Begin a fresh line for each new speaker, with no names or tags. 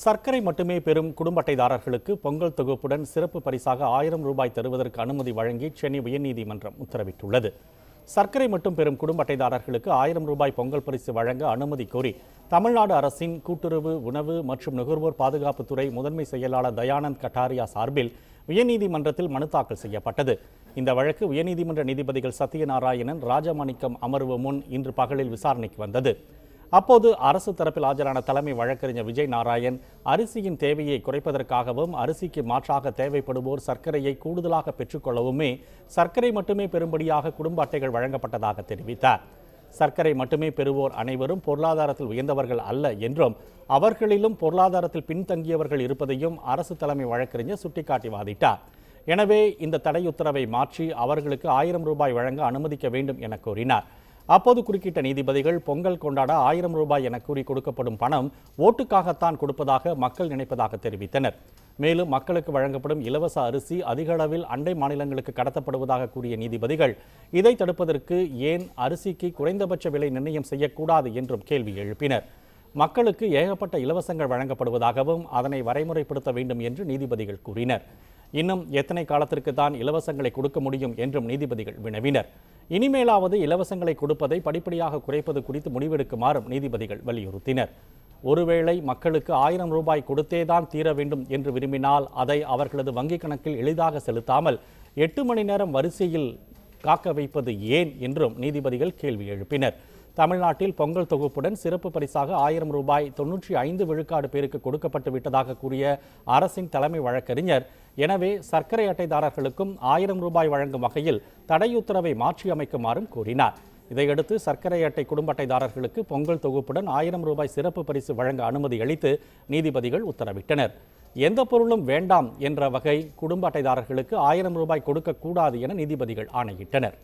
சர்க்கரை மட்டுமே பெறும் குடும்ப அட்டைதாரர்களுக்கு பொங்கல் தொகுப்புடன் சிறப்பு பரிசாக 1000 ரூபாய் தருவதற்கு அனுமதி வழங்கி சென்னை உயர்நீதிமன்றம் உத்தரவிட்டுள்ளது. சர்க்கரை மட்டும் பெறும் குடும்ப அட்டைதாரர்களுக்கு 1000 ரூபாய் பொங்கல் பரிசு வழங்க அனுமதி கோரி தமிழ்நாடு அரசின் கூட்டுறவு, உணவு மற்றும் நுகர்வோர் பாதுகாப்புத்துறை முதன்மை செயலாளர் தயானந்த் கட்டாரியா சார்பில் உயர்நீதிமன்றத்தில் மனு தாக்கல் செய்யப்பட்டது. இந்த வழக்கு உயர்நீதிமன்ற நீதிபதிகள் சத்யநாராயணன், ராஜமாணிக்கம் அமர்வு முன் இன்று பகலில் விசாரணைக்கு வந்தது. அப்போது அரசு தரப்பில் ஆஜரான தலைமை வழக்கறிஞர் விஜய் நாராயண், அரிசியின் தேவையை குறைப்பதற்காகவும் அரிசிக்கு மாற்றாக தேவைப்படுவோர் சர்க்கரையை கூடுதலாக பெற்றுக்கொள்ளவுமே சர்க்கரை மட்டுமே பெறும்படியாக குடும்ப அட்டைகள் வழங்கப்பட்டதாக தெரிவித்தார். சர்க்கரை மட்டுமே பெறுவோர் அனைவரும் பொருளாதாரத்தில் உயர்ந்தவர்கள் அல்ல என்றும் அவர்களிலும் பொருளாதாரத்தில் பின்தங்கியவர்கள் இருப்பதையும் அரசு தலைமை வழக்கறிஞர் சுட்டிக்காட்டி வாதிட்டார். எனவே இந்த தடை உத்தரவை மாற்றி அவர்களுக்கு 1000 ரூபாய் வழங்க அனுமதிக்க வேண்டும் என கோரினார். அப்போது குறுக்கிட்ட நீதிபதிகள், பொங்கல் கொண்டாட 1000 ரூபாய் என கூறி கொடுக்கப்படும் பணம் ஓட்டுக்காகத்தான் கொடுப்பதாக மக்கள் நினைப்பதாக தெரிவித்தனர். மேலும் மக்களுக்கு வழங்கப்படும் இலவச அரிசி அதிக அளவில் அண்டை மாநிலங்களுக்கு கடத்தப்படுவதாக கூறிய நீதிபதிகள், இதை தடுப்பதற்கு ஏன் அரிசிக்கு குறைந்தபட்ச விலை நிர்ணயம் செய்யக்கூடாது என்றும் கேள்வி எழுப்பினர். மக்களுக்கு ஏகப்பட்ட இலவசங்கள் வழங்கப்படுவதாகவும் அதனை வரைமுறைப்படுத்த வேண்டும் என்று நீதிபதிகள் கூறினர். இன்னும் எத்தனை காலத்திற்கு தான் இலவசங்களை கொடுக்க முடியும் என்றும் நீதிபதிகள் வினவினர். இனிமேலாவது இலவசங்களை கொடுப்பதை படிப்படியாக குறைப்பது குறித்து முடிவெடுக்குமாறும் நீதிபதிகள் வலியுறுத்தினர். ஒருவேளை மக்களுக்கு 1000 ரூபாய் கொடுத்தேதான் தீர வேண்டும் என்று விரும்பினால் அதை அவர்களது வங்கிக் கணக்கில் எளிதாக செலுத்தாமல் 8 மணி நேரம் வரிசையில் காக்க வைப்பது ஏன் என்றும் நீதிபதிகள் கேள்வி எழுப்பினர். தமிழ்நாட்டில் பொங்கல் தொகுப்புடன் சிறப்பு பரிசாக 1000 ரூபாய் 95 விழுக்காடு பேருக்கு கொடுக்கப்பட்டு விட்டதாக கூறிய அரசின் தலைமை வழக்கறிஞர், எனவே சர்க்கரை அட்டைதாரர்களுக்கும் 1000 ரூபாய் வழங்கும் வகையில் தடை உத்தரவை மாற்றி அமைக்குமாறும் கூறினார். இதையடுத்து சர்க்கரை அட்டை குடும்ப அட்டைதாரர்களுக்கு பொங்கல் தொகுப்புடன் 1000 ரூபாய் சிறப்பு பரிசு வழங்க அனுமதி அளித்து நீதிபதிகள் உத்தரவிட்டனர். எந்த பொருளும் வேண்டாம் என்ற வகை குடும்ப அட்டைதாரர்களுக்கு 1000 ரூபாய் கொடுக்கக்கூடாது என நீதிபதிகள் ஆணையிட்டனர்.